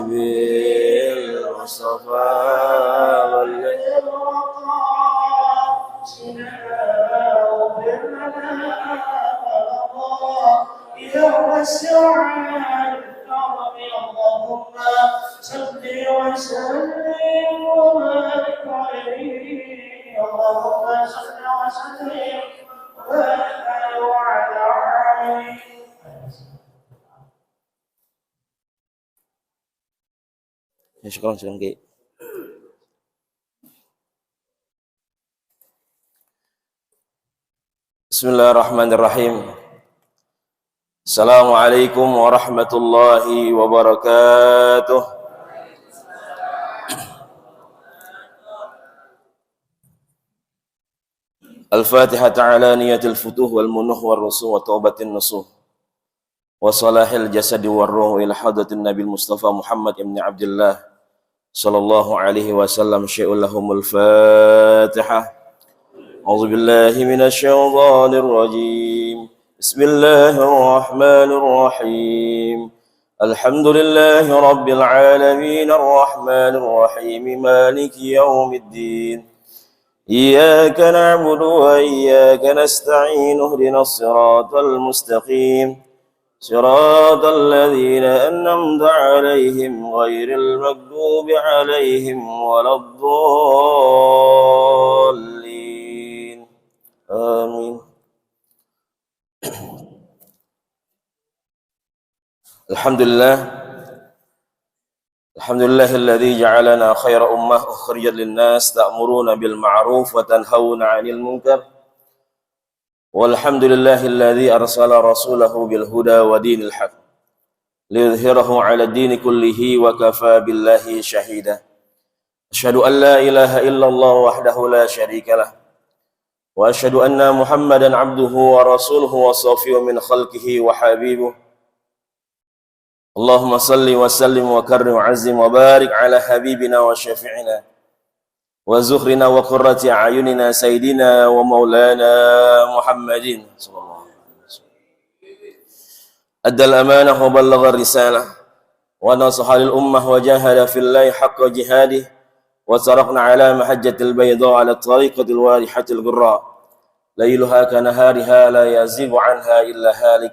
بالمصطفى بلغ يوم السعاد اللهم صل وسلم وبارك عليه اللهم صل وسلم وبارك عليه وعلى آله. Ya, syukur Ki. Bismillahirrahmanirrahim. Assalamualaikum warahmatullahi wabarakatuh. Al-Fatihah ta'ala niyatil futuh wal munuh wal rusuh wa taubatin nusuh wa salahil jasadi wal ruh ila hadratin Nabi Mustafa Muhammad ibn Abdullah sallallahu alaihi wasallam syai'ul lahumul Fatihah. A'udzu billahi minasy syaithanir rajim. Bismillahir rahmanir rahim. Alhamdulillahi rabbil alamin arrahmanir rahim maliki yaumiddin. Iyyaka na'budu wa iyyaka nasta'in ihdinas siratal mustaqim. صراط الذين أنعمت عليهم غير المغضوب عليهم ولا الضالين آمين. Alhamdulillah alladzi ja'alana khaira ummah ukhrijat lin-nas ta'muruna bil ma'ruf wa tanhauna 'anil munkar. Walhamdulillahilladzi arsala rasulahu bil huda wa dinil haq liyudhhirahu 'ala ad-dini kullihi wa kafa billahi shahida. Asyhadu an la ilaha illallah wahdahu la syarika lah wa asyhadu anna Muhammadan 'abduhu wa rasuluhu wa safiyyu min khalqihi wa habibuh. Allahumma salli wa sallim wa karrim wa 'azzim wa barik 'ala habibina wa syafi'ina wa zuhrina wa qurrati a'yunina sayyidina wa maulana Muhammadin sallallahu alaihi wasallam. Addal amanah wa ballagha risalah wa nasaha lil ummah wa jahada fillahi haqqa jihadih wa tarakna ala mahajjatil bayda ala tariqatil warihatil ghurra lailuha kanahariha la yazigu anha illa halik.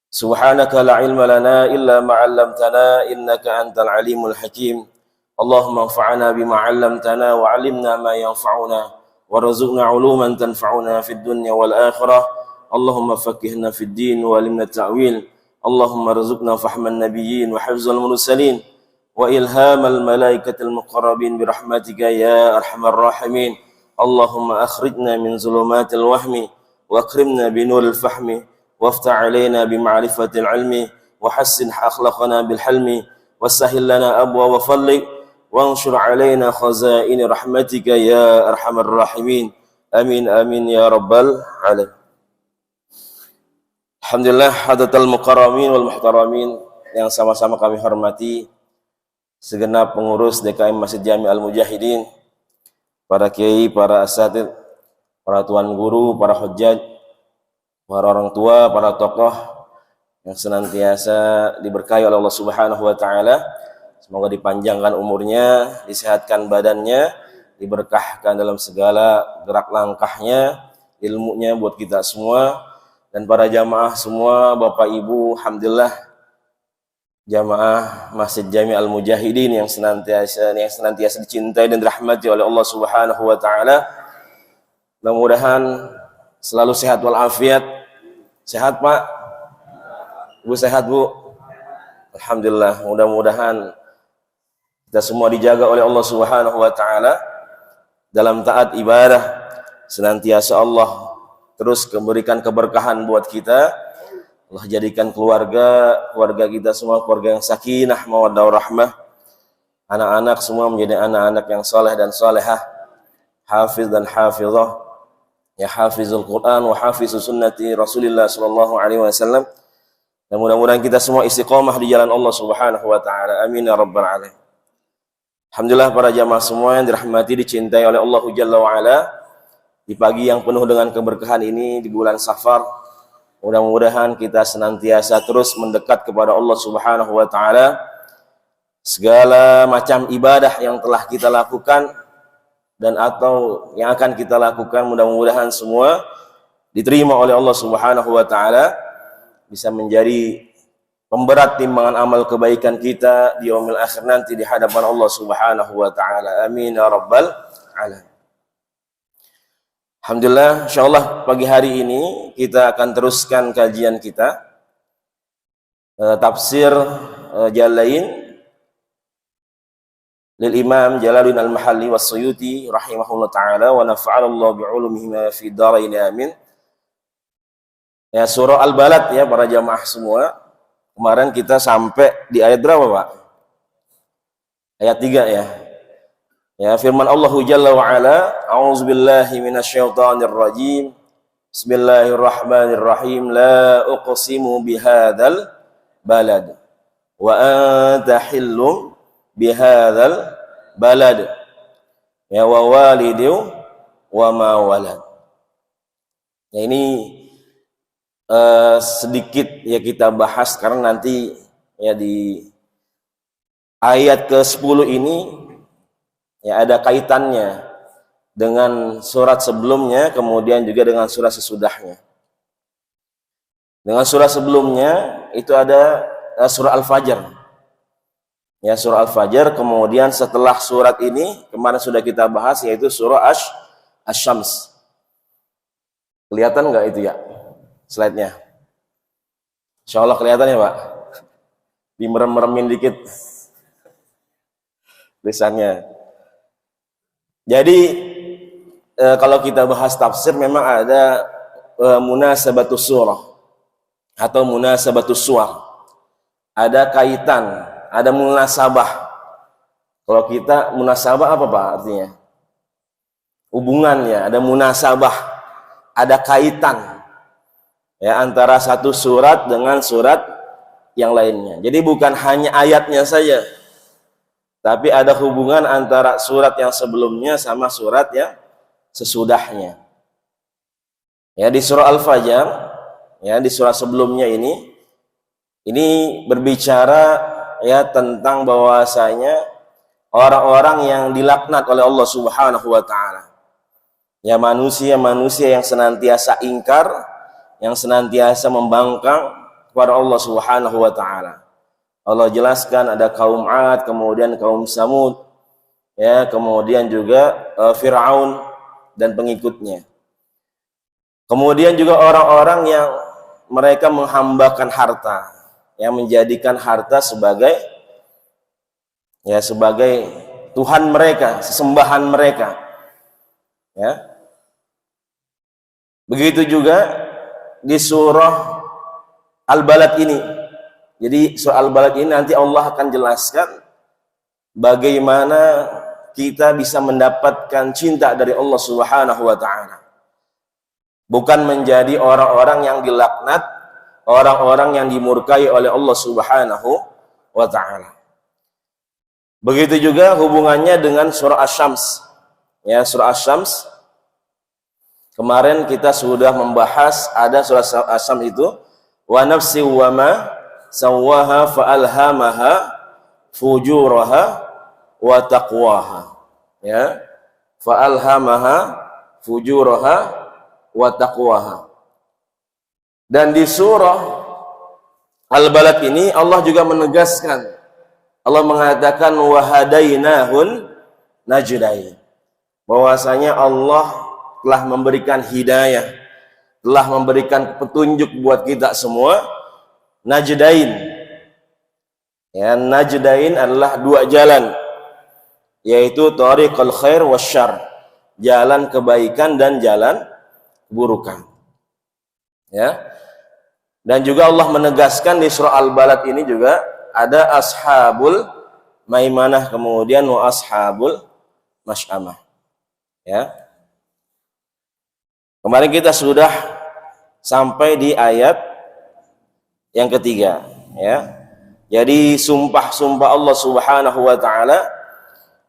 Subhanaka la ilma lana illa ma 'allamtana innaka antal alimul hakim. Allahumma anfa'na bima 'allamtana wa 'allimna ma yanfa'una warzuqna 'uluman tanfa'una fid dunya wal akhirah. Allahumma faqqihna fid din wa 'allimna ta'wil. Allahumma rzuqna fahman nabiyyin wa hifzal mursalin wa ilhamal malaikatil muqarrabin bi rahmatika ya arhamar rahimin. Allahumma akhrijna min zulumatil wahmi wa akrimna bi nuril fahmi waftah 'alaina bi ma'rifatil 'ilmi wa hassin akhlaqana bil hilmi wasahhil lana abwaaba fadlik wanshur 'alaina khazaini rahmatika ya arhamar rahimin. Amin amin ya rabbal alamin. Alhamdulillah hadatal mukarramin wal muhtaramin yang sama-sama kami hormati segenap pengurus DKM Masjid Jami Al-Mujahidin, para kiai, para asatidz, para tuan guru, para hujjaj, para orang tua, para tokoh yang senantiasa diberkahi oleh Allah Subhanahu wa taala. Semoga dipanjangkan umurnya, disehatkan badannya, diberkahkan dalam segala gerak langkahnya, ilmunya buat kita semua, dan para jamaah semua, Bapak Ibu, alhamdulillah jamaah Masjid Jami Al-Mujahidin yang senantiasa dicintai dan dirahmati oleh Allah Subhanahu wa taala. Mudah-mudahan selalu sehat walafiat. Sehat Pak? Ibu sehat Bu? Alhamdulillah, mudah-mudahan kita semua dijaga oleh Allah Subhanahu wa taala dalam taat ibadah, senantiasa Allah terus memberikan keberkahan buat kita. Allah jadikan keluarga kita semua keluarga yang sakinah mawaddah warahmah. Anak-anak semua menjadi anak-anak yang saleh dan salehah, hafiz dan hafizah, ya hafizul Quran wa hafizus sunnati Rasulillah sallallahu alaihi wasallam. Dan mudah-mudahan kita semua istiqomah di jalan Allah Subhanahu wa taala. Amin ya rabbal alamin. Alhamdulillah para jamaah semua yang dirahmati, dicintai oleh Allah Jalla wa ala. Di pagi yang penuh dengan keberkahan ini di bulan Safar, mudah-mudahan kita senantiasa terus mendekat kepada Allah Subhanahu wa taala segala macam ibadah yang telah kita lakukan dan atau yang akan kita lakukan, mudah-mudahan semua diterima oleh Allah Subhanahu wa taala, bisa menjadi pemberat timbangan amal kebaikan kita di yaumil akhir nanti di hadapan Allah Subhanahu wa taala. Amin ya rabbal alamin. Alhamdulillah, insyaallah pagi hari ini kita akan teruskan kajian kita tafsir Jalalain lil Imam Jalaluddin Al-Mahalli was-Suyuti rahimahullah taala wa nafa'alallahu bi'ulumihima fi dharain amin. Ya, surah Al-Balad ya para jamaah semua. Kemarin kita sampai di ayat berapa, Pak? Ayat 3 ya. Ya, firman Allah Jalla wa Ala, a'udzubillahi minasyaitonir rajim. Bismillahirrahmanirrahim. La uqsimu bihadzal balad wa anta hillum bihadzal balad. Ya, wa walidu wa ma walad. Ya, ini sedikit ya kita bahas karena nanti ya di ayat ke-10 ini ya ada kaitannya dengan surat sebelumnya, kemudian juga dengan surat sesudahnya. Dengan surat sebelumnya itu ada surah Al-Fajr. Ya, surah Al-Fajr, kemudian setelah surat ini kemarin sudah kita bahas yaitu surah Asy-Syams. Kelihatan nggak itu ya slide-nya? Insyaallah kelihatan ya, Pak. Dimerem-meremin dikit tulisannya. Jadi kalau kita bahas tafsir memang ada munasabatus surah atau munasabatus suwar. Ada kaitan, ada munasabah. Kalau kita munasabah apa Pak artinya? Hubungannya, ada munasabah, ada kaitan ya antara satu surat dengan surat yang lainnya. Jadi bukan hanya ayatnya saja, tapi ada hubungan antara surat yang sebelumnya sama surat yang sesudahnya. Ya, di surah Al-Fajr, ya di surah sebelumnya ini berbicara ya tentang bahwasanya orang-orang yang dilaknat oleh Allah Subhanahu wa taala. Ya, manusia-manusia yang senantiasa ingkar, yang senantiasa membangkang kepada Allah Subhanahu wa taala. Allah jelaskan ada kaum 'Ad, kemudian kaum Samud, ya, kemudian juga Fir'aun dan pengikutnya. Kemudian juga orang-orang yang mereka menghambakan harta, yang menjadikan harta sebagai Tuhan mereka, sesembahan mereka. Ya. Begitu juga di surah Al-Balad ini. Jadi surah Al-Balad ini nanti Allah akan jelaskan bagaimana kita bisa mendapatkan cinta dari Allah Subhanahu wa taala. Bukan menjadi orang-orang yang dilaknat, orang-orang yang dimurkai oleh Allah Subhanahu wa taala. Begitu juga hubungannya dengan surah Asy-Syams. Ya, surah Asy-Syams kemarin kita sudah membahas ada surah Asy-Syams itu wa nafsi wa ma sawwaha fa'alhamaha fujuraha wa taqwaha. Ya, fa'alhamaha fujuraha wa taqwaha. Dan di surah Al-Balad ini Allah juga menegaskan, Allah mengatakan wa hadainahun najdain, bahwasanya Allah telah memberikan hidayah, telah memberikan petunjuk buat kita semua. Najdain. Ya, najdain adalah dua jalan, yaitu thariqul khair wasyarr, jalan kebaikan dan jalan keburukan. Ya. Dan juga Allah menegaskan di surah Al-Balad ini juga ada ashabul maimanah, kemudian wa ashabul masy'amah. Ya. Kemarin kita sudah sampai di ayat yang ketiga, ya. Jadi sumpah-sumpah Allah Subhanahu wa taala,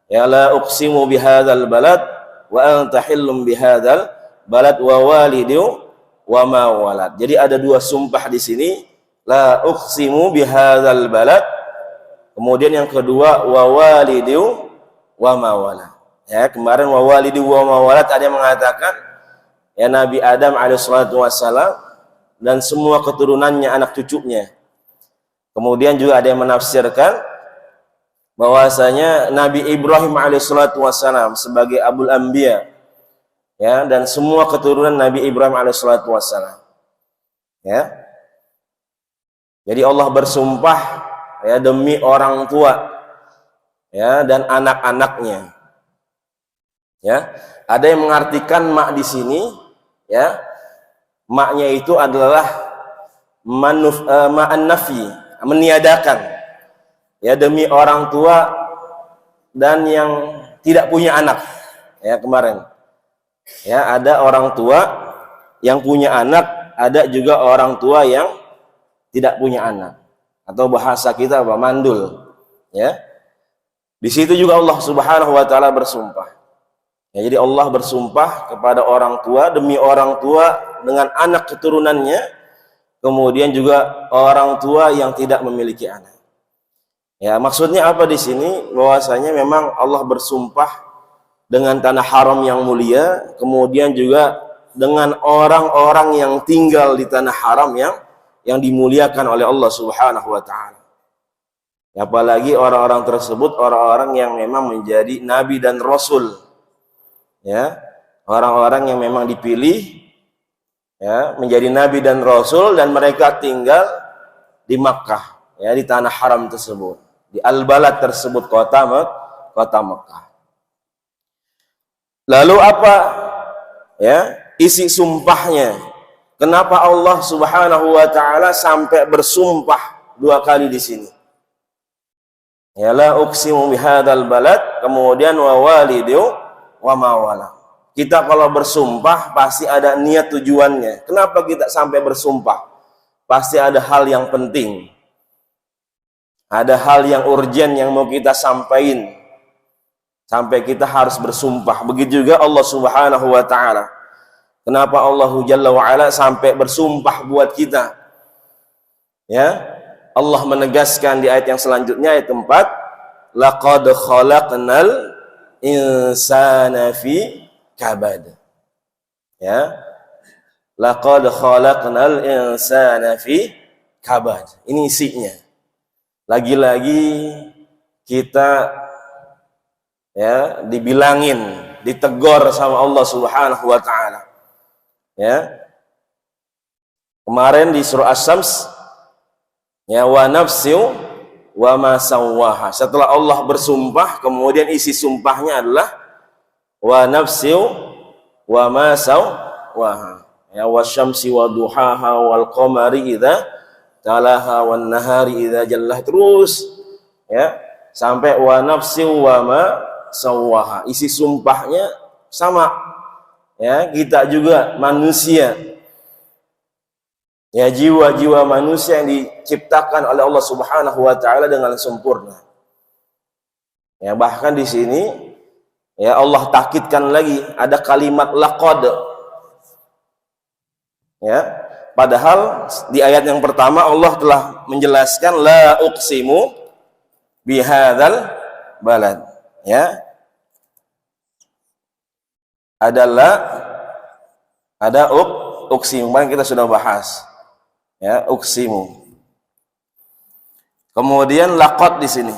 ya la uqsimu bihadzal balad wa anta hillum bihadzal balad wa walidu wa ma walad. Jadi ada dua sumpah di sini, la uqsimu bihadzal balad, Kemudian yang kedua wa walidu wa ma walad. Ya, kemarin wa walidu wa ma walad ada yang mengatakan ya Nabi Adam alaihissalatu wassalam dan semua keturunannya, anak cucunya. Kemudian juga ada yang menafsirkan bahwasanya Nabi Ibrahim alaihissalatu wassalam sebagai abul anbiya, ya, dan semua keturunan Nabi Ibrahim alaihissalatu wassalam. Ya. Jadi Allah bersumpah ya demi orang tua ya dan anak-anaknya. Ya. Ada yang mengartikan mak di sini ya. Maknya itu adalah ma'an nafi, meniadakan. Ya, demi orang tua dan yang tidak punya anak. Ya, kemarin. Ya, ada orang tua yang punya anak, ada juga orang tua yang tidak punya anak. Atau bahasa kita apa? Mandul. Ya. Di situ juga Allah Subhanahu wa taala bersumpah. Ya, jadi Allah bersumpah kepada orang tua demi orang tua dengan anak keturunannya, kemudian juga orang tua yang tidak memiliki anak. Ya, maksudnya apa di sini? Bahwasanya memang Allah bersumpah dengan tanah haram yang mulia, kemudian juga dengan orang-orang yang tinggal di tanah haram yang dimuliakan oleh Allah Subhanahu wa taala. Apalagi orang-orang tersebut orang-orang yang memang menjadi nabi dan rasul. Ya, orang-orang yang memang dipilih ya menjadi nabi dan rasul dan mereka tinggal di Makkah, ya, di tanah haram tersebut, di al-balad tersebut, kota Makkah. Lalu apa ya isi sumpahnya? Kenapa Allah Subhanahu wa taala sampai bersumpah dua kali di sini? Ya, la uqsimu bihadzal balad, kemudian wa walidu wa ma walad. Kita kalau bersumpah pasti ada niat tujuannya. Kenapa kita sampai bersumpah? Pasti ada hal yang penting. Ada hal yang urgent yang mau kita sampaikan. Sampai kita harus bersumpah. Begitu juga Allah Subhanahu wa taala. Kenapa Allah Jalla wa ala sampai bersumpah buat kita? Ya. Allah menegaskan di ayat yang selanjutnya, ayat 4, laqad khalaqnal insana fi kabad. Ya. Laqad khalaqnal insana fi kabad. Ini isinya. Lagi-lagi kita ya dibilangin, ditegur sama Allah Subhanahu wa taala. Ya. Kemarin di surah Asy-Syams ya wa nafsiu wa ma sawwaha. Setelah Allah bersumpah, kemudian isi sumpahnya adalah wa nafsiu wa ma sawwaha. Ya wasyamsi wa duhaha wal qamari idza talaha wan nahari idza jallah, terus ya sampai wa nafsiu wa ma sawwaha. Isi sumpahnya sama. Ya, kita juga manusia. Ya, jiwa-jiwa manusia yang diciptakan oleh Allah Subhanahu wa taala dengan sempurna. Ya, bahkan di sini ya Allah takkidkan lagi ada kalimat laqad. Ya, padahal di ayat yang pertama Allah telah menjelaskan la uqsimu bihadzal balad. Ya. Ada uqsimu, kemarin kita sudah bahas. Ya, uqsimu. Kemudian laqad di sini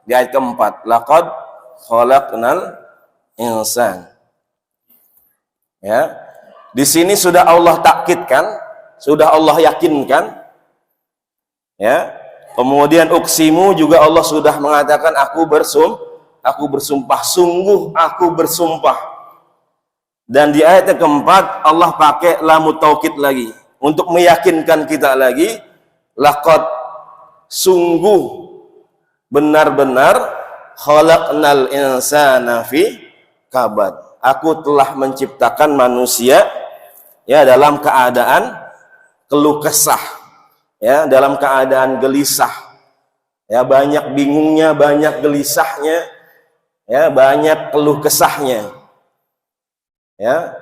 di ayat keempat, laqad khalaqnal insan. Ya. Di sini sudah Allah takkidkan, sudah Allah yakinkan. Ya. Kemudian uqsimu juga Allah sudah mengatakan aku bersumpah, sungguh aku bersumpah. Dan di ayat yang keempat Allah pakai lamut taukid lagi untuk meyakinkan kita lagi, laqad, sungguh benar-benar khalaqnal insana fi kabad. Aku telah menciptakan manusia ya dalam keadaan keluh kesah, ya dalam keadaan gelisah. Ya, banyak bingungnya, banyak gelisahnya, ya banyak keluh kesahnya. Ya,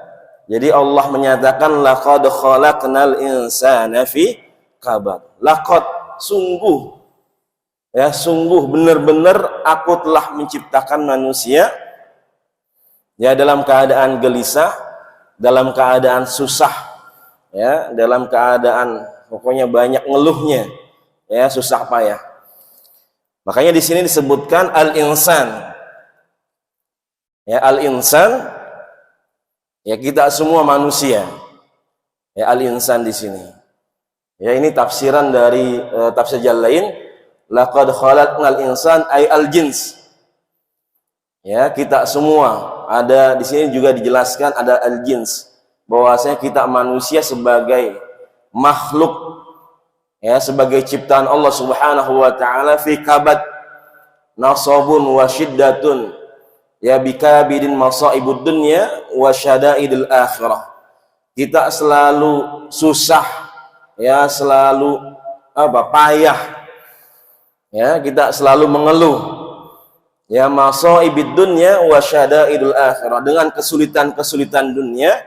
jadi Allah menyatakan laqad khalaqnal insana fi kabad. Laqad, sungguh Ya, sungguh benar-benar aku telah menciptakan manusia ya dalam keadaan gelisah, dalam keadaan susah, ya, dalam keadaan pokoknya banyak ngeluhnya, ya, susah payah. Makanya di sini disebutkan al-insan. Ya, al-insan, ya kita semua manusia. Ya, al-insan di sini. Ya, ini tafsiran dari tafsir Jalalain, laqad khalaqnal insan ay al-jins. Ya, kita semua, ada di sini juga dijelaskan ada al-jins, bahwasanya kita manusia sebagai makhluk, ya, sebagai ciptaan Allah Subhanahu wa taala, fi kabad nasabun wa syiddatun, ya bikabidin masaibud dunya wa syadaidil akhirah. Kita selalu susah, ya, selalu payah, ya, kita selalu mengeluh, ya, masaibid dunya wa syadaidul akhirah, dengan kesulitan-kesulitan dunia,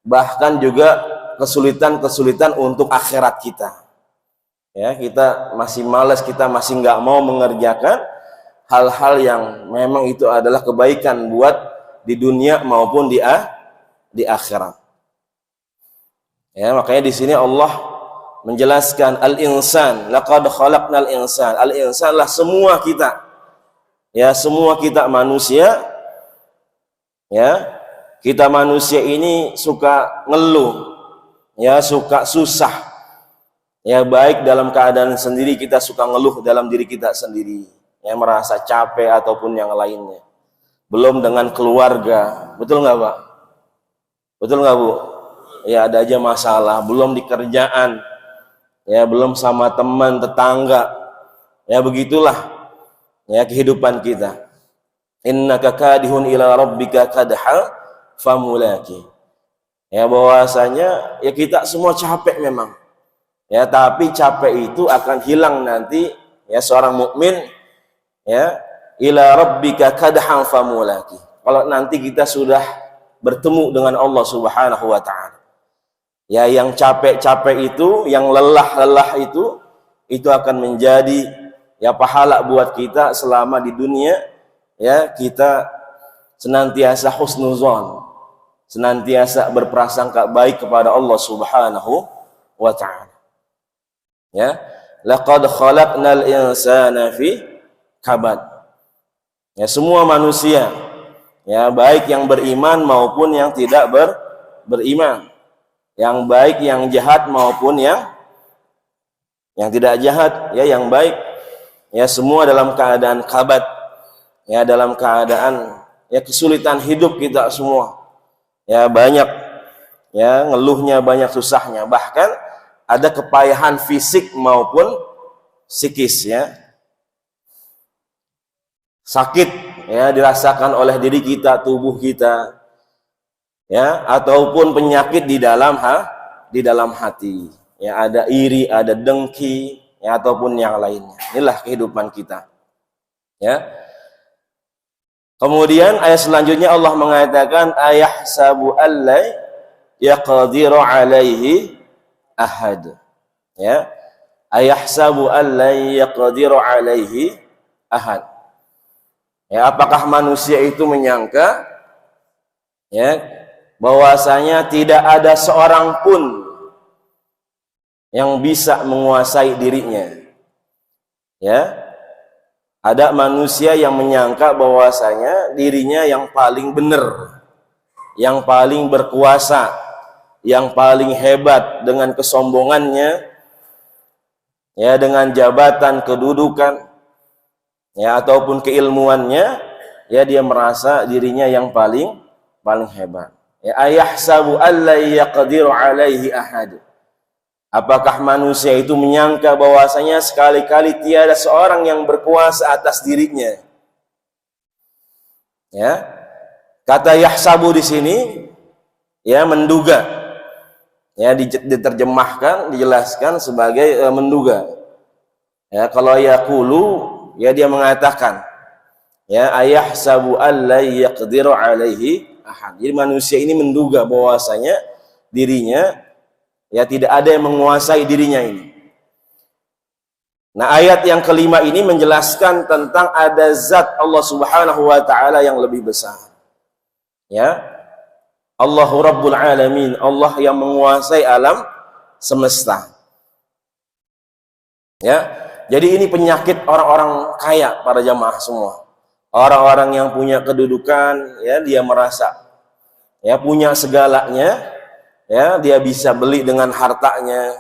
bahkan juga kesulitan-kesulitan untuk akhirat kita. Ya, kita masih malas, kita masih nggak mau mengerjakan hal-hal yang memang itu adalah kebaikan buat di dunia maupun di akhirat. Ya, makanya di sini Allah menjelaskan al-insan, laqad khalaqnal insan. Al-insan lah semua kita. Ya, semua kita manusia. Ya, kita manusia ini suka ngeluh, ya, suka susah. Ya, baik dalam keadaan sendiri kita suka ngeluh dalam diri kita sendiri, ya, merasa capek ataupun yang lainnya. Belum dengan keluarga, betul nggak Pak? Betul nggak Bu? Ya, ada aja masalah. Belum di kerjaan, ya, belum sama teman tetangga. Ya, begitulah, ya, kehidupan kita. Innaka kadihun ila rabbika kadha famulaki. Ya, bahwasanya ya kita semua capek memang. Ya, tapi capek itu akan hilang nanti, ya, seorang mukmin, ya, ila rabbika kadhan famulaki. Kalau nanti kita sudah bertemu dengan Allah Subhanahu wa taala. Ya, yang capek-capek itu, yang lelah-lelah itu akan menjadi, ya, pahala buat kita selama di dunia. Ya, kita senantiasa husnuzon, senantiasa berprasangka baik kepada Allah Subhanahu wa taala. Ya, laqad khalaqnal insana fi kabad. Ya, semua manusia, ya, baik yang beriman maupun yang tidak beriman, yang baik yang jahat maupun yang tidak jahat, ya, yang baik, ya, semua dalam keadaan kabad, ya, dalam keadaan, ya, kesulitan hidup kita semua, ya, banyak, ya, ngeluhnya, banyak susahnya, bahkan ada kepayahan fisik maupun psikis, ya, sakit, ya, dirasakan oleh diri kita, tubuh kita, ya, ataupun penyakit di dalam hati, ya, ada iri, ada dengki, ya, ataupun yang lainnya. Inilah kehidupan kita, ya. Kemudian ayat selanjutnya Allah mengatakan ayahsabu alla yaqdiru alaihi ahad. Ya, ayahsabu alla yaqdiru alaihi ahad. Ya, apakah manusia itu menyangka, ya, bahwasanya tidak ada seorang pun yang bisa menguasai dirinya. Ya, ada manusia yang menyangka bahwasanya dirinya yang paling benar, yang paling berkuasa, yang paling hebat dengan kesombongannya, ya, dengan jabatan, kedudukan, ya, ataupun keilmuannya, ya, dia merasa dirinya yang paling hebat. Ya, ayahsabu alla yaqdiru alaihi ahad. Apakah manusia itu menyangka bahwasanya sekali-kali tiada seorang yang berkuasa atas dirinya? Ya, kata yahsabu di sini, ya, menduga, ya, diterjemahkan, dijelaskan sebagai menduga. Ya, kalau yaqulu, ya, dia mengatakan, ya, ayahsabu alla yaqdiru alaihi ahad. Jadi manusia ini menduga bahwasanya dirinya, ya, tidak ada yang menguasai dirinya ini. Nah, ayat yang kelima ini menjelaskan tentang ada zat Allah Subhanahu wa taala yang lebih besar. Ya. Allahu Rabbul Alamin, Allah yang menguasai alam semesta. Ya. Jadi ini penyakit orang-orang kaya, para jamaah semua. Orang-orang yang punya kedudukan, ya, dia merasa ya punya segalanya, ya, dia bisa beli dengan hartanya.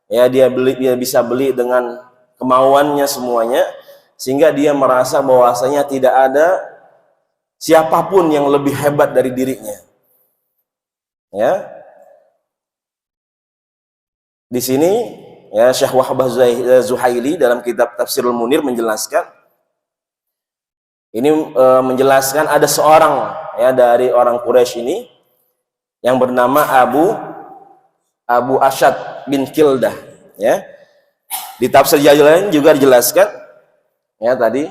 Ya, dia bisa beli dengan kemauannya semuanya, sehingga dia merasa bahwasanya tidak ada siapapun yang lebih hebat dari dirinya. Ya, di sini ya Syekh Wahbah Zuhaili dalam kitab Tafsirul Munir menjelaskan ini, menjelaskan ada seorang ya dari orang Quraisy ini yang bernama Abu Asyad bin Kildah, ya. Di tafsir Jalalain juga dijelaskan ya tadi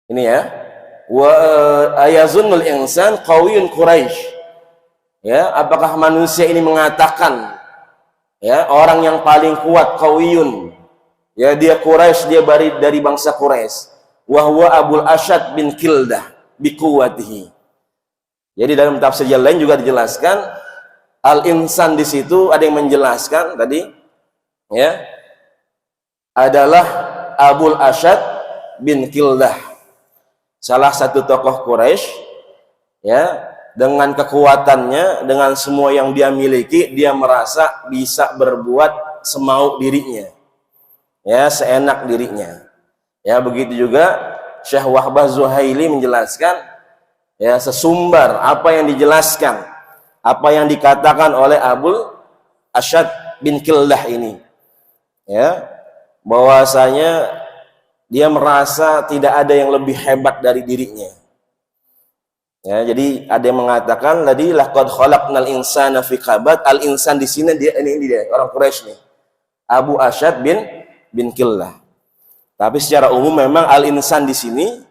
ini ya, wa ayazunnul insan qawiyyun Quraisy, ya, apakah manusia ini mengatakan ya orang yang paling kuat qawiyyun, ya, dia Quraisy, dia dari bangsa Quraisy, wa huwa Abul Asyad bin Kildah biquwwatihi. Jadi dalam tafsir Jalalain juga dijelaskan al-insan di situ ada yang menjelaskan tadi ya adalah Abul Asyad bin Kildah, salah satu tokoh Quraisy, ya, dengan kekuatannya, dengan semua yang dia miliki, dia merasa bisa berbuat semau dirinya, ya, seenak dirinya. Ya, begitu juga Syekh Wahbah Zuhaili menjelaskan ya sesumbar apa yang dijelaskan, apa yang dikatakan oleh Abul Asyad bin Kildah ini, ya, bahwasanya dia merasa tidak ada yang lebih hebat dari dirinya. Ya, jadi ada yang mengatakan tadi laqad khalaqnal insana fi kabad. Al insan di sini ini dia orang Quraisy nih, Abu Asyad bin Kildah. Tapi secara umum memang al insan di sini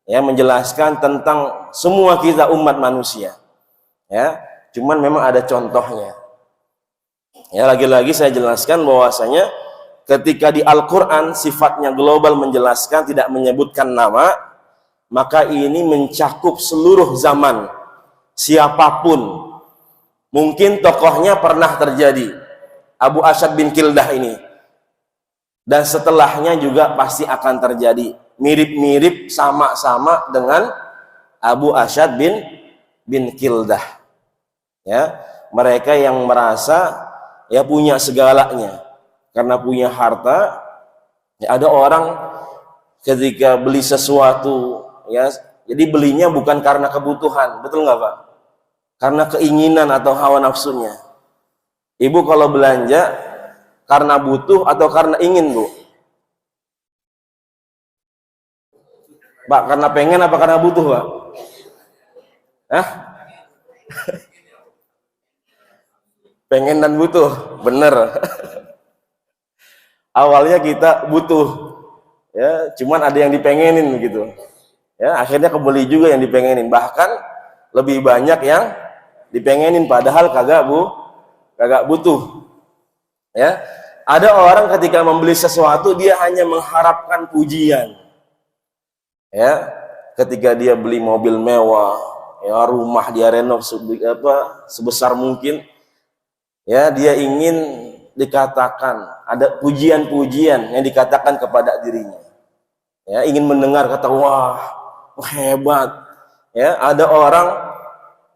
ya menjelaskan tentang semua kita umat manusia. Ya. Cuman memang ada contohnya. Ya, lagi-lagi saya jelaskan bahwasanya ketika di Al-Qur'an sifatnya global menjelaskan, tidak menyebutkan nama, maka ini mencakup seluruh zaman. Siapapun. Mungkin tokohnya pernah terjadi. Abu Asyad bin Kildah ini. Dan setelahnya juga pasti akan terjadi. Mirip-mirip sama-sama dengan Abu Asyad bin Kildah. Ya, mereka yang merasa ya punya segalanya karena punya harta. Ya, ada orang ketika beli sesuatu ya, jadi belinya bukan karena kebutuhan, betul nggak Pak? Karena keinginan atau hawa nafsunya. Ibu kalau belanja karena butuh atau karena ingin, Bu? Pak, karena pengen apa karena butuh, Pak? Hah? Pengen dan butuh, bener. Awalnya kita butuh, ya, cuman ada yang dipengenin gitu, ya, akhirnya kebeli juga yang dipengenin, bahkan lebih banyak yang dipengenin padahal kagak butuh, ya. Ada orang ketika membeli sesuatu dia hanya mengharapkan pujian, ya, ketika dia beli mobil mewah, ya, rumah dia renov sebesar mungkin. Ya, dia ingin dikatakan ada pujian-pujian yang dikatakan kepada dirinya. Ya, ingin mendengar kata wah hebat. Ya, ada orang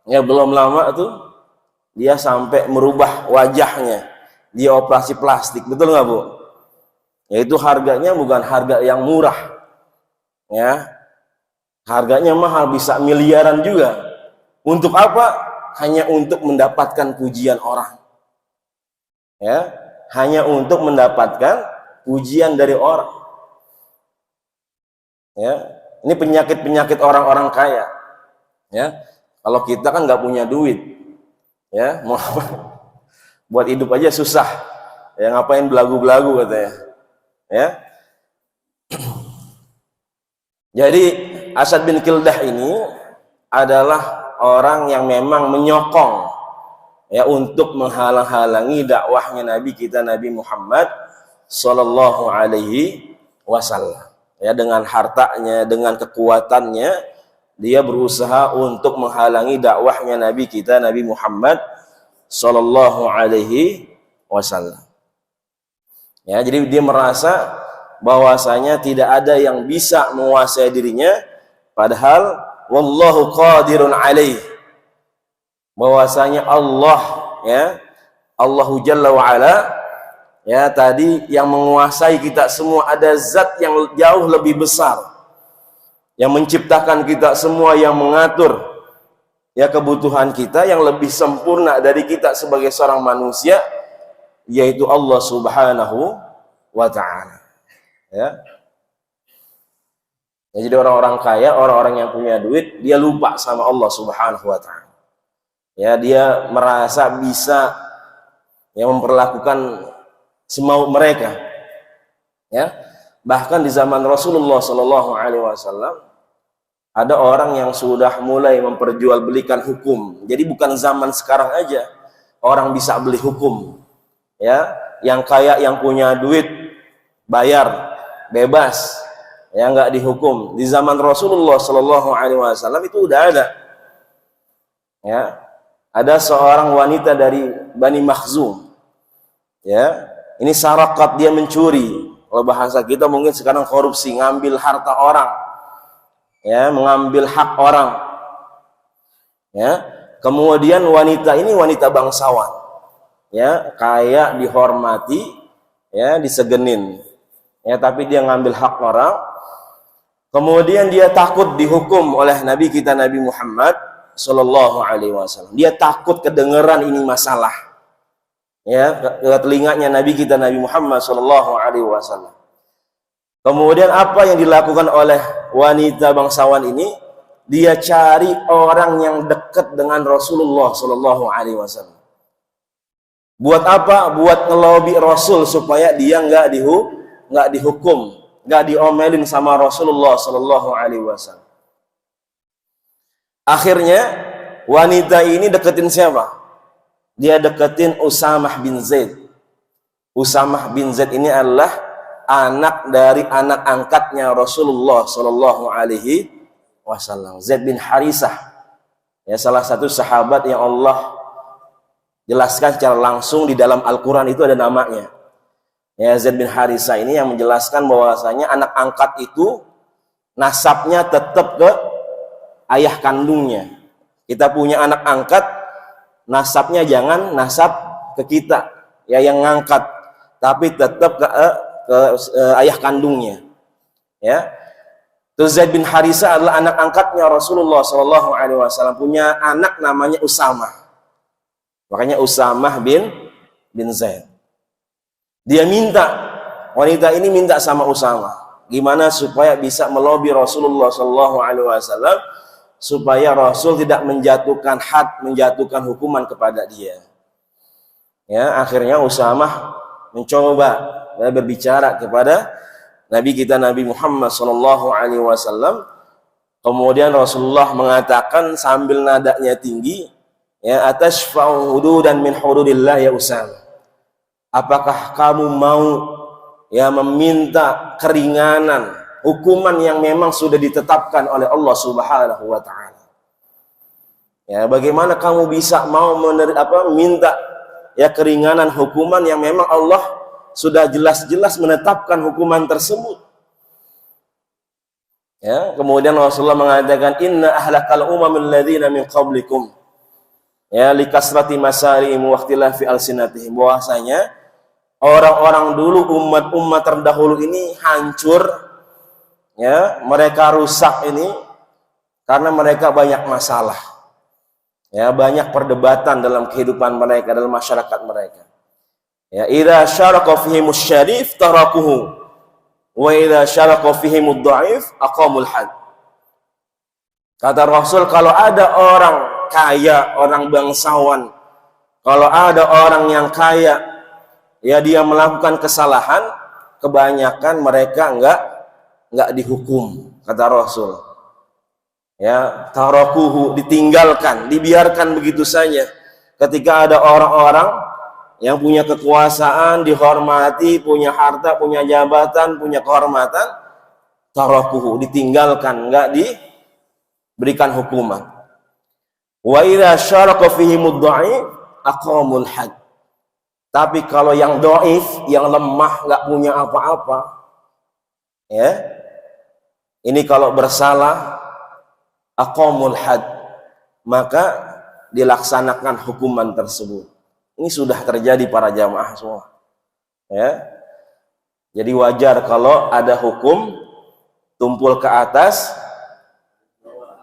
ya belum lama tuh dia sampai merubah wajahnya, dia operasi plastik, betul nggak Bu? Yaitu harganya bukan harga yang murah. Ya, harganya mahal, bisa miliaran juga. Untuk apa? Hanya untuk mendapatkan pujian orang. Ya, hanya untuk mendapatkan pujian dari orang. Ya, ini penyakit-penyakit orang-orang kaya. Ya, kalau kita kan nggak punya duit, ya, mau buat hidup aja susah. Ya, ngapain belagu-belagu katanya. Ya, jadi Asyad bin Kildah ini adalah orang yang memang menyokong ya untuk menghalang-halangi dakwahnya Nabi kita Nabi Muhammad sallallahu alaihi wasallam. Ya, dengan hartanya, dengan kekuatannya dia berusaha untuk menghalangi dakwahnya Nabi kita Nabi Muhammad sallallahu alaihi wasallam. Ya, jadi dia merasa bahwasanya tidak ada yang bisa menguasai dirinya, padahal wallahu qadirun alaih. Bahwasanya Allah, ya, Allahu Jalla wa Ala, ya, tadi yang menguasai kita semua. Ada zat yang jauh lebih besar yang menciptakan kita semua, yang mengatur ya kebutuhan kita, yang lebih sempurna dari kita sebagai seorang manusia, yaitu Allah Subhanahu wa ta'ala. Ya. Ya, jadi orang-orang kaya, orang-orang yang punya duit, dia lupa sama Allah Subhanahu wa ta'ala. Ya, dia merasa bisa ya memperlakukan semau mereka. Ya. Bahkan di zaman Rasulullah sallallahu alaihi wasallam ada orang yang sudah mulai memperjualbelikan hukum. Jadi bukan zaman sekarang aja orang bisa beli hukum. Ya, yang kaya, yang punya duit bayar bebas, ya, nggak dihukum. Di zaman Rasulullah sallallahu alaihi wasallam itu udah ada. Ya, ada seorang wanita dari Bani Makhzum. Ya, ini sarakat, dia mencuri. Kalau bahasa kita mungkin sekarang korupsi, ngambil harta orang. Ya, mengambil hak orang. Ya, kemudian wanita ini wanita bangsawan. Ya, kaya, dihormati, ya, disegenin. Ya, tapi dia ngambil hak orang. Kemudian dia takut dihukum oleh Nabi kita Nabi Muhammad sallallahu alaihi wasallam. Dia takut kedengeran ini masalah. Ya, ke telinganya Nabi kita Nabi Muhammad sallallahu alaihi wasallam. Kemudian apa yang dilakukan oleh wanita bangsawan ini? Dia cari orang yang dekat dengan Rasulullah sallallahu alaihi wasallam. Buat apa? Buat ngelobi Rasul supaya dia nggak dihukum, nggak diomelin sama Rasulullah sallallahu alaihi wasallam. Akhirnya wanita ini deketin siapa? Dia deketin Usamah bin Zaid. Usamah bin Zaid ini adalah anak dari anak angkatnya Rasulullah sallallahu alaihi wasallam, Zaid bin Harisah. Ya, salah satu sahabat yang Allah jelaskan secara langsung di dalam Al-Quran, itu ada namanya. Ya, Zaid bin Harisah ini yang menjelaskan bahwasanya anak angkat itu nasabnya tetap ke ayah kandungnya. Kita punya anak angkat, nasabnya jangan nasab ke kita, ya, yang ngangkat, tapi tetap ke ayah kandungnya. Ya, terus Zaid bin Harisah adalah anak angkatnya Rasulullah sallallahu alaihi wasallam, punya anak namanya Usamah. Makanya Usamah bin Zaid. Dia minta, wanita ini minta sama Usamah, gimana supaya bisa melobi Rasulullah sallallahu alaihi wasallam supaya Rasul tidak menjatuhkan had, menjatuhkan hukuman kepada dia. Ya, akhirnya Usamah mencoba berbicara kepada Nabi kita Nabi Muhammad sallallahu alaihi wasallam. Kemudian Rasulullah mengatakan sambil nadanya tinggi, ya, atashfa'u hududan min hududillah ya Usamah. Apakah kamu mau, ya, meminta keringanan hukuman yang memang sudah ditetapkan oleh Allah Subhanahu wa taala? Ya, bagaimana kamu bisa mau minta, ya, keringanan hukuman yang memang Allah sudah jelas-jelas menetapkan hukuman tersebut? Ya, kemudian Rasulullah mengatakan inna ahlakal umamil ladzina min qablikum, ya, likasrati masarim wa ikhtilafi alsinatihim, bahwasanya orang-orang dulu, umat-umat terdahulu ini hancur, ya, mereka rusak ini karena mereka banyak masalah, ya, banyak perdebatan dalam kehidupan mereka, dalam masyarakat mereka. Ya, idza syaraka fihimus syarif tarakuhu wa idza syaraka fihimud dhaif aqamul had. Kata Rasul, kalau ada orang kaya, orang bangsawan, kalau ada orang yang kaya, ya, dia melakukan kesalahan, kebanyakan mereka enggak dihukum, kata Rasul. Ya, tarakuhu, ditinggalkan, dibiarkan begitu saja. ketika ada orang-orang yang punya kekuasaan, dihormati, punya harta, punya jabatan, punya kehormatan, tarakuhu, ditinggalkan, enggak diberikan hukuman. Wa idza syaraka fihi mudda'i aqamul had. Tapi kalau yang dhaif, yang lemah, enggak punya apa-apa, ya, ini kalau bersalah aqamul had, maka dilaksanakan hukuman tersebut. Ini sudah terjadi para jamaah semua, ya. Jadi wajar kalau ada hukum tumpul ke atas,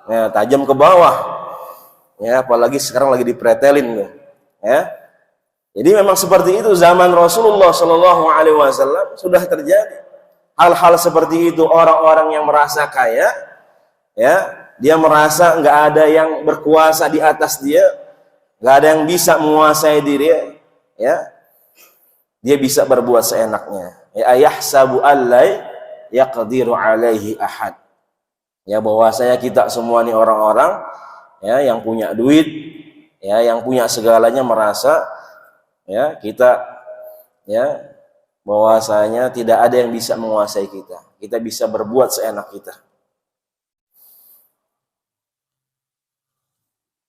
ya, tajam ke bawah, ya, apalagi sekarang lagi dipretelin, ya. Jadi memang seperti itu zaman Rasulullah Shallallahu Alaihi Wasallam sudah terjadi hal-hal seperti itu. Orang-orang yang merasa kaya, ya, dia merasa nggak ada yang berkuasa di atas dia, nggak ada yang bisa menguasai diri, ya, dia bisa berbuat seenaknya. Ya, ayahsabu allai yaqdiru alaihi ahad. Ya, bahwasanya kita semua nih orang-orang, ya, yang punya duit, ya, yang punya segalanya merasa, ya, kita, ya, bahwasanya tidak ada yang bisa menguasai kita. Kita bisa berbuat seenak kita.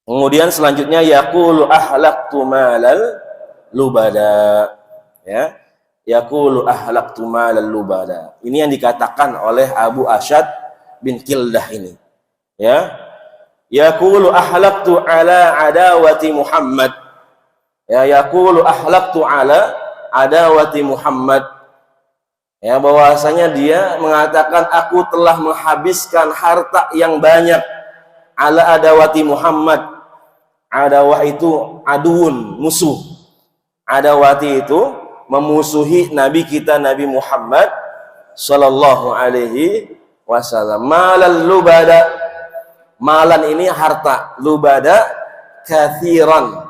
Kemudian selanjutnya yaqulu ahlaqtu malal lubada, ya, yaqulu ahlaqtu malal lubada. Ini yang dikatakan oleh Abu Asyad bin Kildah ini, ya. Yaqulu ahlaqtu ala adawati Muhammad, ya, yaqulu ahlaqtu ala adawati Muhammad, ya, bahwasanya dia mengatakan aku telah menghabiskan harta yang banyak ala adawati Muhammad. Adawah itu aduun, musuh. Adawati itu memusuhi Nabi kita Nabi Muhammad sallallahu alaihi wasallam. Malal lubada, malan ini harta, lubada kathiran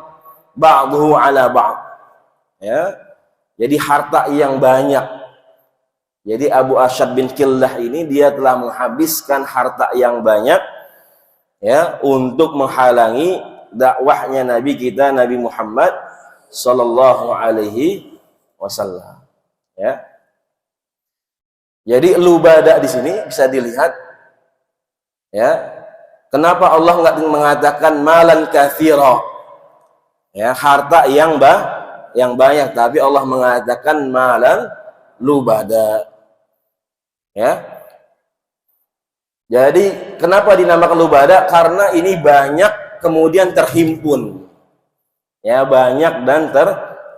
ba'duhu ala ba'd, ya. Jadi harta yang banyak. Jadi Abu Asyad bin Kildah ini dia telah menghabiskan harta yang banyak, ya, untuk menghalangi dakwahnya Nabi kita Nabi Muhammad sallallahu alaihi wasallam, ya. Jadi lubada di sini bisa dilihat, ya. Kenapa Allah enggak mengatakan malan katsira, ya, harta yang banyak, tapi Allah mengatakan malan lubada, ya. Jadi kenapa dinamakan lubada? Karena ini banyak kemudian terhimpun, ya, banyak dan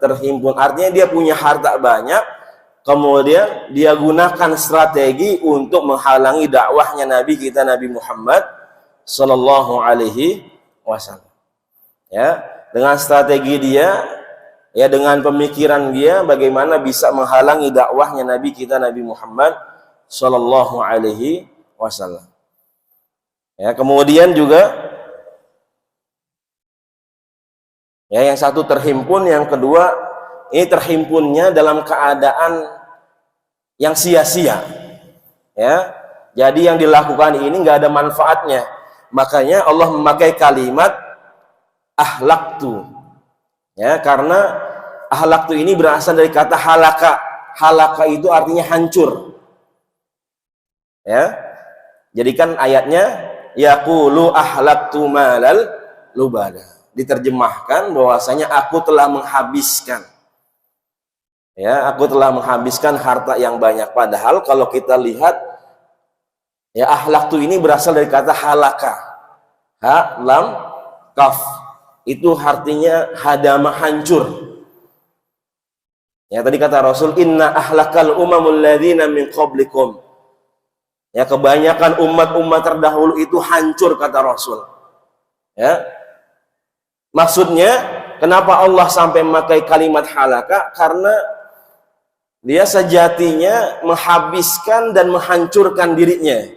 terhimpun. Artinya dia punya harta banyak, kemudian dia gunakan strategi untuk menghalangi dakwahnya Nabi kita Nabi Muhammad sallallahu alaihi wasallam, ya. Dengan strategi dia, ya, dengan pemikiran dia bagaimana bisa menghalangi dakwahnya Nabi kita Nabi Muhammad sallallahu alaihi wasallam, ya. Kemudian juga, ya, yang satu terhimpun, yang kedua ini terhimpunnya dalam keadaan yang sia-sia, ya. Jadi yang dilakukan ini nggak ada manfaatnya. Makanya Allah memakai kalimat ahlaktu, ya, karena ahlaktu ini berasal dari kata halaka. Halaka itu artinya hancur, ya. Jadi kan ayatnya yaqulu ahlaktu malal lubada, diterjemahkan bahwasanya aku telah menghabiskan, ya, aku telah menghabiskan harta yang banyak. Padahal kalau kita lihat, ya, ahlaktu ini berasal dari kata halaka, ha lam kaf, itu artinya hadama, hancur. Ya, tadi kata Rasul, inna ahlakal umamul ladzina min qablikum, ya, kebanyakan umat-umat terdahulu itu hancur, kata Rasul, ya. Maksudnya kenapa Allah sampai memakai kalimat halaka? Karena dia sejatinya menghabiskan dan menghancurkan dirinya,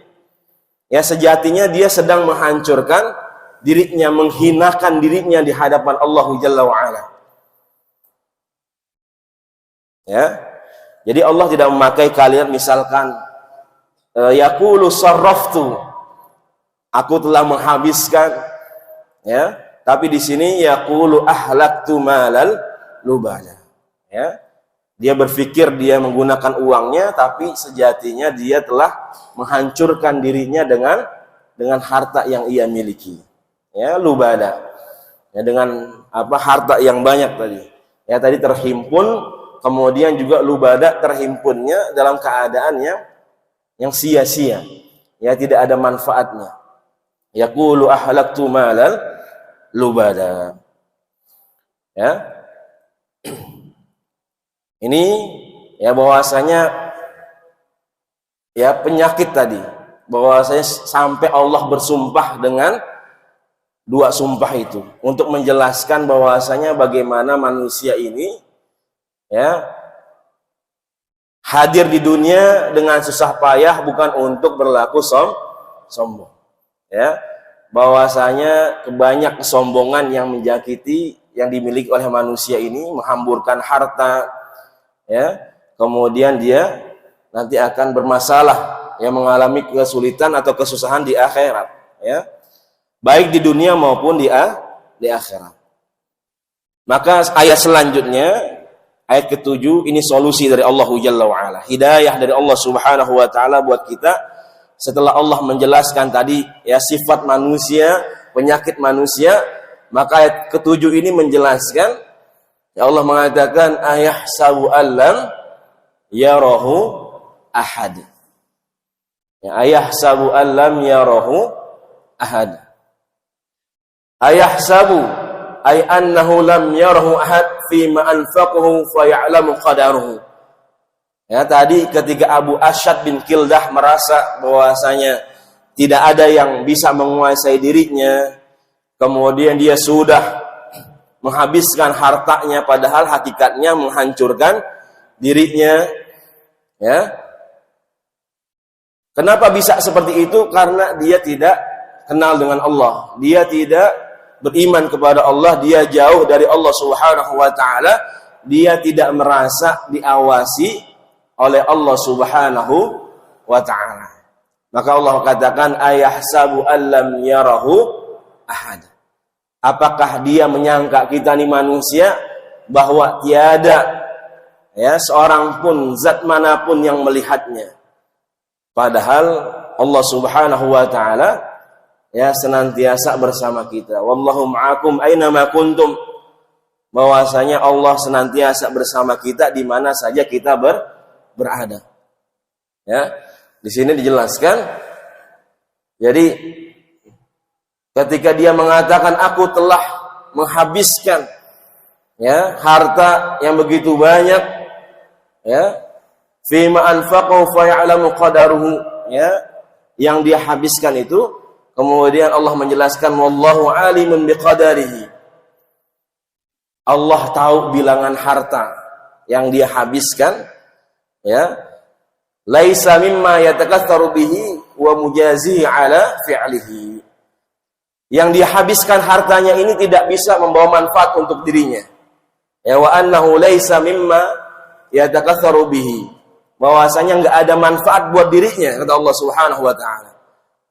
ya, sejatinya dia sedang menghancurkan dirinya, menghinakan dirinya di hadapan Allah Jalla wa'ala, ya. Jadi Allah tidak memakai kalimat misalkan yaqulu sarraftu, aku telah menghabiskan, ya, Tapi di sini yaqulu ahlaktu malal lubada. Ya. Dia berpikir dia menggunakan uangnya, tapi sejatinya dia telah menghancurkan dirinya dengan harta yang ia miliki. Ya, lubada. Ya, dengan harta yang banyak tadi. Ya, tadi terhimpun, kemudian juga lubada terhimpunnya dalam keadaan yang sia-sia. Ya, tidak ada manfaatnya. Yaqulu ahlaktu malal lubada. Ya. Ini ya bahwasanya ya penyakit tadi, bahwasanya sampai Allah bersumpah dengan dua sumpah itu untuk menjelaskan bahwasanya bagaimana manusia ini ya hadir di dunia dengan susah payah bukan untuk berlaku sombong. Ya, bahwasanya banyak kesombongan yang menjakiti yang dimiliki oleh manusia ini, menghamburkan harta. Ya, kemudian dia nanti akan bermasalah, ya, mengalami kesulitan atau kesusahan di akhirat, ya, baik di dunia maupun di akhirat. Maka ayat selanjutnya, ayat ke-7, ini solusi dari Allah Jalla wa'ala, hidayah dari Allah Subhanahu wa ta'ala buat kita. Setelah Allah menjelaskan tadi ya sifat manusia, penyakit manusia, maka ayat ke-7 ini menjelaskan, ya Allah mengatakan ayahsabu allam yarahu ahad. Ya, ayahsabu allam yarahu ahad. Ayahsabu ay annahu lam yarahu ahad fima anfaqahu fa ya'lamu qadaruhu. Ya, tadi ketika Abu Asyad bin Kildah merasa bahwasanya tidak ada yang bisa menguasai dirinya, kemudian dia sudah menghabiskan hartanya padahal hakikatnya menghancurkan dirinya, ya. Kenapa bisa seperti itu? Karena dia tidak kenal dengan Allah, dia tidak beriman kepada Allah, dia jauh dari Allah Subhanahu wa taala, dia tidak merasa diawasi oleh Allah Subhanahu wa taala. Maka Allah katakan ayahsabu allam yarahu ahad. Apakah dia menyangka kita ini manusia bahwa tiada ya seorang pun zat manapun yang melihatnya, padahal Allah Subhanahu wa taala ya senantiasa bersama kita. Wallahu ma'akum aina ma kuntum, bahwasanya Allah senantiasa bersama kita di mana saja kita berada. Ya, di sini dijelaskan. Jadi ketika dia mengatakan aku telah menghabiskan ya harta yang begitu banyak, ya, fima anfaqahu fa ya'lamu qadaruhu, ya, yang dia habiskan itu, kemudian Allah menjelaskan wallahu alimun biqadarihi. Allah tahu bilangan harta yang dia habiskan, ya. Laisa mimma yatakatsaru bihi wa mujazihi ala fi'lihi. Yang dihabiskan hartanya ini tidak bisa membawa manfaat untuk dirinya. Ya, wa annahu laisa mimma yatakatsaru bihi. Bahwasanya enggak ada manfaat buat dirinya, kata Allah Subhanahu wa taala.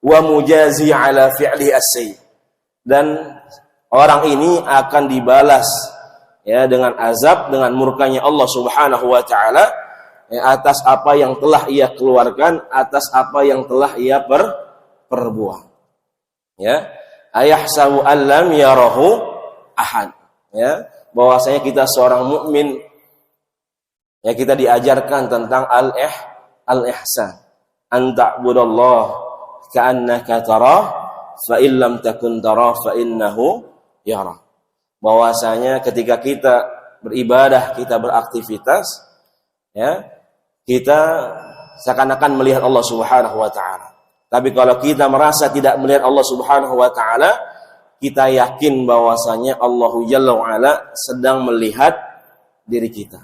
Wa mujazi ala fi'lihi as-sayyi. Dan orang ini akan dibalas ya dengan azab, dengan murkanya Allah Subhanahu wa taala ya, atas apa yang telah ia keluarkan, atas apa yang telah ia perbuat. Ya. Ayahsabu allam yarahu ahad, ya, bahwasanya kita seorang mukmin ya kita diajarkan tentang al-ihsan, an ta'budallah ka'annaka tarah fa illam takun tarah fa innahu yara. Bahwasanya ketika kita beribadah, kita beraktivitas, ya, kita seakan-akan melihat Allah Subhanahu wa taala. Tapi kalau kita merasa tidak melihat Allah Subhanahu wa taala, kita yakin bahwasanya Allah Jalla wa Ala sedang melihat diri kita.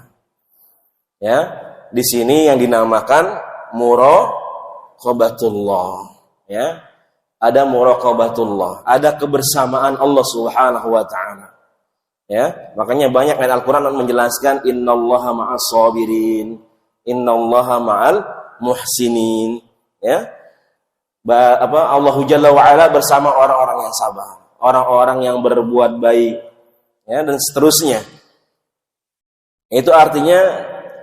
Ya, di sini yang dinamakan muraqabatullah, ya. Ada muraqabatullah, ada kebersamaan Allah Subhanahu wa taala. Ya, makanya banyak ayat Al-Qur'an menjelaskan innallaha ma'as sabirin, innallaha ma'al muhsinin, ya. Allah Jalla wa Ala bersama orang-orang yang sabar. orang-orang yang berbuat baik, ya, dan seterusnya. Itu artinya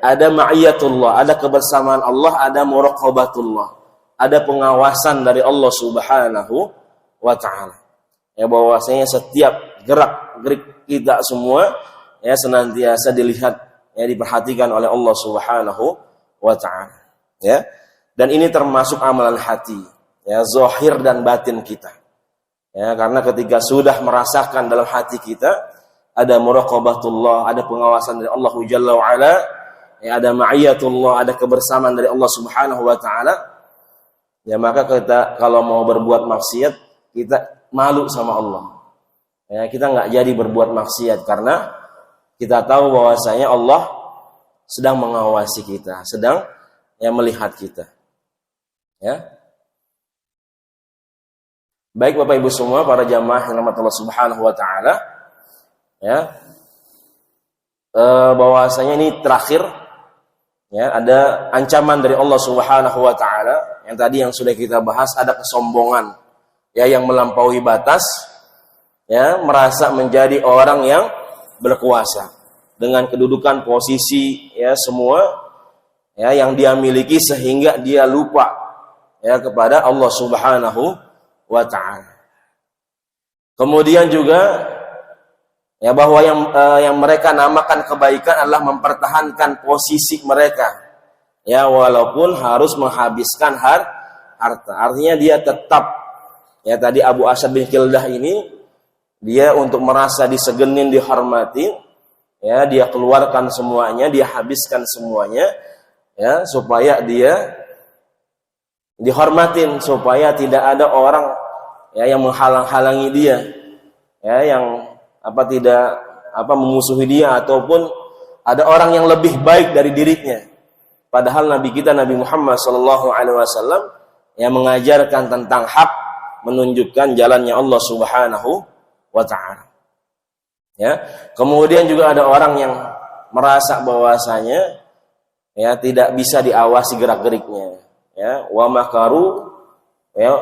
ada ma'iyatullah, ada kebersamaan Allah, ada muraqabatullah, ada pengawasan dari Allah Subhanahu wa ta'ala. Ya, bahwasanya setiap gerak-gerik kita semua ya senantiasa dilihat, ya, diperhatikan oleh Allah Subhanahu wa ta'ala. Ya. Dan ini termasuk amalan hati, ya, zahir dan batin kita. Ya, karena ketika sudah merasakan dalam hati kita ada muraqabatullah, ada pengawasan dari Allah Jalla wa Ala, ya, ada ma'iyatullah, ada kebersamaan dari Allah Subhanahu wa ta'ala, ya, maka kita kalau mau berbuat maksiat, kita malu sama Allah. Ya, kita nggak jadi berbuat maksiat karena kita tahu bahwasanya Allah sedang mengawasi kita, sedang, ya, melihat kita. Ya. Baik Bapak Ibu semua, para jamaah yang dirahmati Allah Subhanahu wa taala, ya. Bahwasanya ini terakhir, ya, ada ancaman dari Allah Subhanahu wa taala yang sudah kita bahas, ada kesombongan, ya, yang melampaui batas, ya, merasa menjadi orang yang berkuasa dengan kedudukan posisi, ya, semua, ya, yang dia miliki sehingga dia lupa, ya, kepada Allah Subhanahu wa ta'ala. Kemudian juga, ya, bahwa yang mereka namakan kebaikan adalah mempertahankan posisi mereka, ya, walaupun harus menghabiskan harta. Artinya dia tetap, ya, tadi Abu Asyad bin Kildah ini dia untuk merasa disegenin, dihormati, ya, dia keluarkan semuanya, dia habiskan semuanya, ya, supaya dia dihormatin, supaya tidak ada orang, ya, yang menghalang-halangi dia, ya, yang tidak memusuhi dia, ataupun ada orang yang lebih baik dari dirinya. Padahal Nabi kita Nabi Muhammad SAW yang mengajarkan tentang hak, menunjukkan jalannya Allah Subhanahu wa ta'ala. Ya. Kemudian juga ada orang yang merasa bahwasanya, ya, tidak bisa diawasi gerak-geriknya. Ya, wa makaru, ya,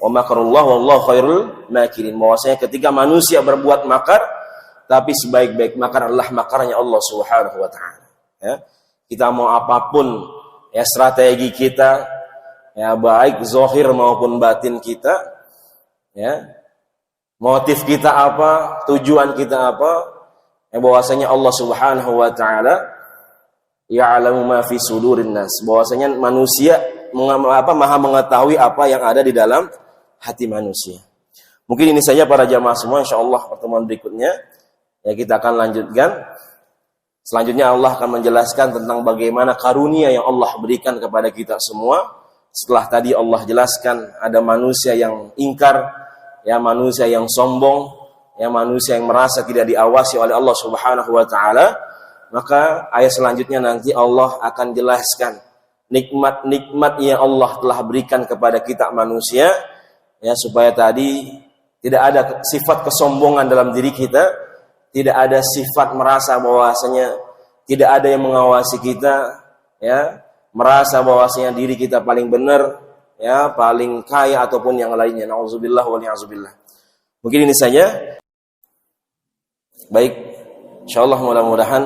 wa makarullah wallahu khairul makirin. Bahwasanya ketika manusia berbuat makar, tapi sebaik-baik makar adalah makarnya Allah Subhanahu wa taala. Ya. Kita mau apapun, ya, strategi kita, ya, baik zahir maupun batin kita, ya, motif kita apa, tujuan kita apa, ya, bahwasanya Allah Subhanahu wa taala ya'lamu ma fi sudurin nas. Bahwasanya manusia maha mengetahui apa yang ada di dalam hati manusia. Mungkin ini saja para jamaah semua, insyaallah pertemuan berikutnya, ya, kita akan lanjutkan. Selanjutnya Allah akan menjelaskan tentang bagaimana karunia yang Allah berikan kepada kita semua. Setelah tadi Allah jelaskan ada manusia yang ingkar, ya, manusia yang sombong, ya, manusia yang merasa tidak diawasi oleh Allah Subhanahu wa taala, maka ayat selanjutnya nanti Allah akan jelaskan nikmat-nikmat yang Allah telah berikan kepada kita manusia, ya, supaya tadi tidak ada sifat kesombongan dalam diri kita, tidak ada sifat merasa bahwasanya tidak ada yang mengawasi kita, ya, merasa bahwasanya diri kita paling benar, ya, paling kaya ataupun yang lainnya. Nauzubillah wa ni'udzubillah. Mungkin ini saja. Baik, insyaallah mudah-mudahan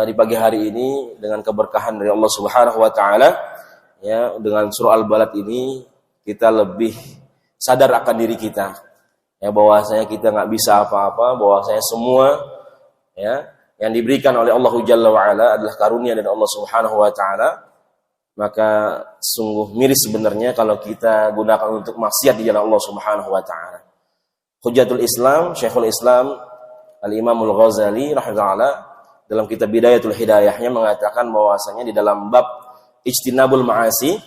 di pagi hari ini dengan keberkahan dari Allah Subhanahu wa taala, ya, dengan surah Al-Balad ini kita lebih sadar akan diri kita, ya, bahwasanya kita nggak bisa apa-apa, bahwasanya semua, ya, yang diberikan oleh Allah Jalla wa Ala adalah karunia dari Allah Subhanahu wa taala. Maka sungguh miris sebenarnya kalau kita gunakan untuk maksiat di jalan Allah Subhanahu wa taala. Hujjatul Islam, Syekhul Islam Al-Imam Al-Ghazali rahimahullah dalam kitab Bidayatul Hidayahnya mengatakan bahwasanya di dalam bab ijtinabul ma'asi,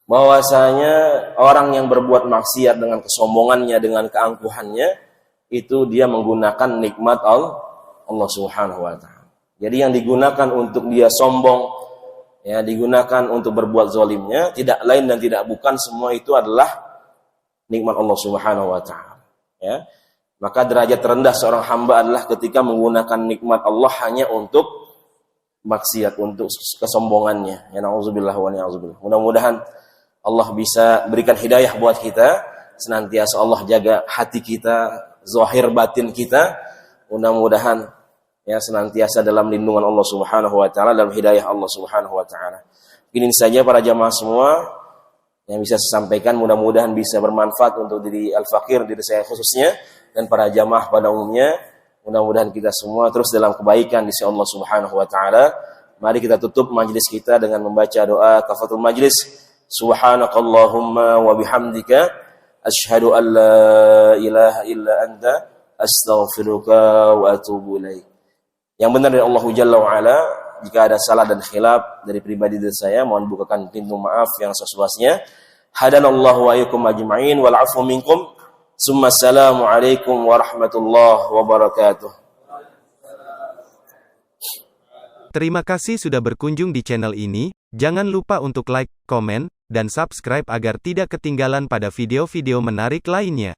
bahwasanya orang yang berbuat maksiat dengan kesombongannya, dengan keangkuhannya, itu dia menggunakan nikmat Allah Subhanahu wa taala. Jadi yang digunakan untuk dia sombong, ya, digunakan untuk berbuat zalimnya, tidak lain dan tidak bukan, semua itu adalah nikmat Allah Subhanahu wa taala, ya. Maka derajat terendah seorang hamba adalah ketika menggunakan nikmat Allah hanya untuk maksiat, untuk kesombongannya. Ya, na'udzubillah wa ni'udzubillah. Mudah-mudahan Allah bisa berikan hidayah buat kita senantiasa Allah jaga hati kita, zahir batin kita. Mudah-mudahan ya senantiasa dalam lindungan Allah Subhanahu wa taala, dalam hidayah Allah Subhanahu wa taala. Ini saja para jamaah semua yang bisa saya sampaikan, mudah-mudahan bisa bermanfaat untuk diri Al-Fakir, diri saya khususnya, dan para jamaah pada umumnya. Mudah-mudahan kita semua terus dalam kebaikan di sisi Allah Subhanahu wa taala. Mari kita tutup majelis kita dengan membaca doa kafatul majlis. Subhanakallahumma wa bihamdika asyhadu an la ilaha illa anta astaghfiruka wa atubu ilaik. Yang benar dari Allah Jalla wa Ala. Jika ada salah dan khilaf dari pribadi dari saya, mohon bukakan pintu maaf yang seluas-luasnya. Hadanallahu wa iyyakum ajma'in wal 'afwu minkum. Summa assalamu alaikum warahmatullahi wabarakatuh. Terima kasih sudah berkunjung di channel ini. Jangan lupa untuk like, komen, dan subscribe agar tidak ketinggalan pada video-video menarik lainnya.